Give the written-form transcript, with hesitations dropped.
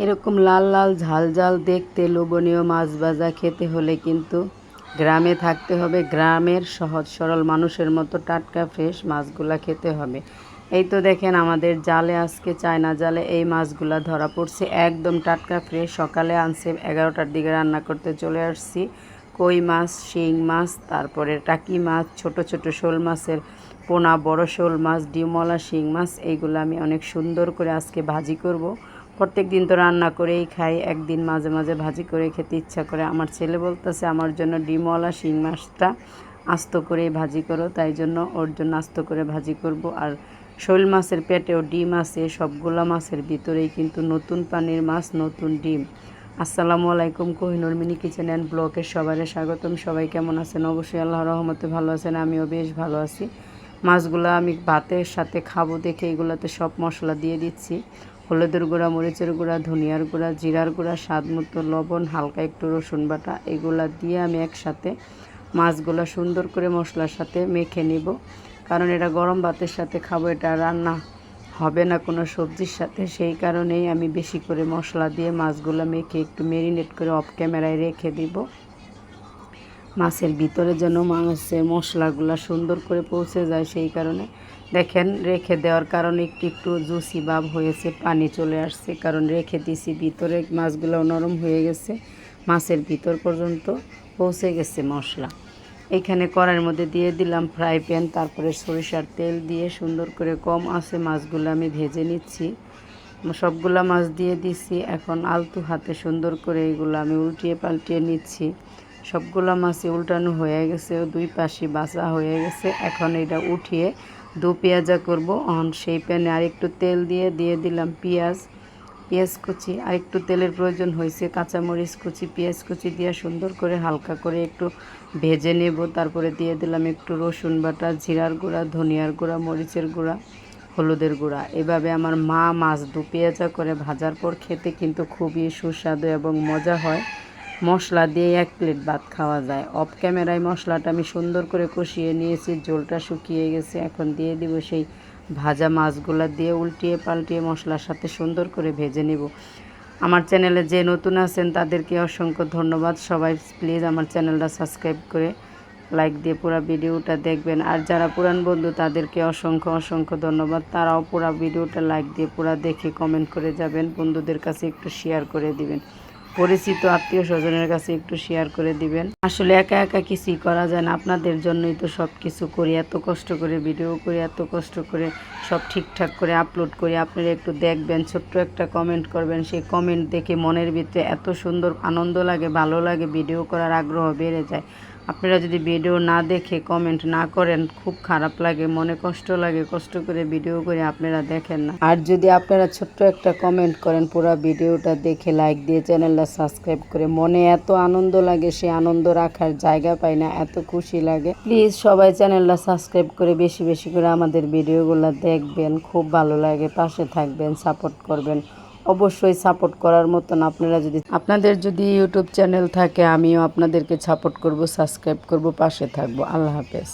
এরকম লাল লাল ঝাল ঝাল দেখতে লোভনীয় মাছ ভাজা খেতে হলে কিন্তু গ্রামে থাকতে হবে। গ্রামের সহজ সরল মানুষের মতো টাটকা ফ্রেশ মাছগুলা খেতে হবে। এই তো দেখেন আমাদের জালে আজকে চায়না জালে এই মাছগুলা ধরা পড়ছে, একদম টাটকা ফ্রেশ। সকালে আনছে, 11টার দিকে রান্না করতে চলে আসছি। কই মাছ, শিং মাছ, তারপরে টাকি মাছ, ছোট ছোট শোল মাছের পোনা, বড় শোল মাছ, ডিমওয়ালা শিং মাছ, এইগুলো আমি অনেক সুন্দর করে আজকে ভাজি করব। প্রত্যেক দিন তো রান্না করেই খাই, একদিন মাঝে মাঝে ভাজি করে খেতে ইচ্ছা করে। আমার ছেলে বলতেছে আমার জন্য ডিমওয়ালা শিং মাছটা আস্ত করেই ভাজি করো, তাই জন্য ওর জন্য আস্ত করে ভাজি করব। আর শোল মাছের পেটেও ডিম আছে, সবগুলা মাছের ভিতরেই কিন্তু নতুন পানির মাছ, নতুন ডিম। আসসালামু আলাইকুম, কোহিনুর মিনি কিচেন অ্যান্ড ব্লগের সবারে স্বাগতম। সবাই কেমন আছেন? অবশ্যই আল্লাহর রহমতে ভালো আছেন, আমিও বেশ ভালো আছি। মাছগুলো আমি ভাতের সাথে খাবো দেখে এগুলোতে সব মশলা দিয়ে দিচ্ছি। হলুদের গুঁড়া, মরিচের গুঁড়া, ধনিয়ার গুঁড়া, জিরার গুঁড়া, স্বাদ মতো লবণ, হালকা একটু রসুন বাটা, এগুলা দিয়ে আমি একসাথে মাছগুলো সুন্দর করে মশলার সাথে মেখে নিব। কারণ এটা গরম ভাতের সাথে খাবো, এটা রান্না হবে না কোনো সবজির সাথে। সেই কারণেই আমি বেশি করে মশলা দিয়ে মাছগুলো মেখে একটু ম্যারিনেট করে অফ ক্যামেরায় রেখে দিব, মাছের ভিতরে যেন মাছের মশলাগুলো সুন্দর করে পৌঁছে যায়। সেই কারণে দেখেন রেখে দেওয়ার কারণে একটু একটু জুসি ভাব হয়েছে, পানি চলে আসছে, কারণ রেখে দিছি। ভিতরে মাছগুলো নরম হয়ে গেছে, মাছের ভিতর পর্যন্ত পৌঁছে গেছে মশলা। এইখানে কড়াইয়ের মধ্যে দিয়ে দিলাম ফ্রাই প্যান, তারপরে সরিষার তেল দিয়ে সুন্দর করে কম আছে মাছগুলো আমি ভেজে নিচ্ছি। সবগুলা মাছ দিয়ে দিছি, এখন আলতু হাতে সুন্দর করে এগুলো আমি উল্টিয়ে পাল্টিয়ে নিচ্ছি। সবগুলা মাছই উল্টানো হয়ে গেছে, দুই পাশে বাছা হয়ে গেছে। এখন এটা উঠিয়ে দু পেঁয়াজা করব। সেই প্যানে আরেকটু তেল দিয়ে দিলাম পেঁয়াজ কুচি, আর একটু তেলের প্রয়োজন হয়েছে, কাঁচামরিচ কুচি, পেঁয়াজ কুচি দিয়ে সুন্দর করে হালকা করে একটু ভেজে নেব। তারপরে দিয়ে দিলাম একটু রসুন বাটা, জিরার গুঁড়া, ধনিয়ার গুঁড়া, মরিচের গুঁড়া, হলুদের গুঁড়া। এভাবে আমার মা মাছ দু পেঁয়াজা করে ভাজার পর খেতে কিন্তু খুবই সুস্বাদু এবং মজা হয়। মশলা দিয়ে 1 প্লেট ভাত খাওয়া যায়। অফ ক্যামেরায় মশলাটা আমি সুন্দর করে কষিয়ে নিয়েছি, ঝোলটা শুকিয়ে গেছে। এখন দিয়ে দিব সেই ভাজা মাছগুলা দিয়ে উল্টিয়ে পাল্টিয়ে মশলার সাথে সুন্দর করে ভেজে নেব। আমার চ্যানেলে যে নতুন আছেন তাদেরকে অসংখ্য ধন্যবাদ। সবাই প্লিজ আমার চ্যানেলটা সাবস্ক্রাইব করে লাইক দিয়ে পুরো ভিডিওটা দেখবেন। আর যারা পুরান বন্ধু তাদেরকে অসংখ্য ধন্যবাদ, তারাও পুরো ভিডিওটা লাইক দিয়ে পুরো দেখে কমেন্ট করে যাবেন। বন্ধুদের কাছে একটু শেয়ার করে দিবেন, পরিচিত আত্মীয় স্বজনের কাছে একটু শেয়ার করে দিবেন। আসলে একা একা কিছুই করা যায় না, আপনাদের জন্যই তো সব কিছু করি, এত কষ্ট করে ভিডিও করি, এত কষ্ট করে সব ঠিকঠাক করে আপলোড করি। আপনারা একটু দেখবেন, ছোট্ট একটা কমেন্ট করবেন, সেই কমেন্ট দেখে মনের ভিতরে এত সুন্দর আনন্দ লাগে, ভালো লাগে, ভিডিও করার আগ্রহ বেড়ে যায়। আপনারা যদি ভিডিও না দেখে কমেন্ট না করেন খুব খারাপ লাগে, মনে কষ্ট লাগে, কষ্ট করে ভিডিও করে আপনারা দেখেন না। আর যদি আপনারা ছোট্ট একটা কমেন্ট করেন, পুরো ভিডিওটা দেখে লাইক দিয়ে চ্যানেলটা সাবস্ক্রাইব করে, মনে এত আনন্দ লাগে, সে আনন্দ রাখার জায়গা পাই না, এত খুশি লাগে। প্লিজ সবাই চ্যানেলটা সাবস্ক্রাইব করে বেশি বেশি করে আমাদের ভিডিওগুলো দেখবেন, খুব ভালো লাগে, পাশে থাকবেন, সাপোর্ট করবেন। অবশ্যই সাপোর্ট করার মতন আপনাদের যদি ইউটিউব চ্যানেল থাকে, আমিও আপনাদেরকে সাপোর্ট করব, সাবস্ক্রাইব করব, পাশে থাকবো। আল্লাহ হাফেজ।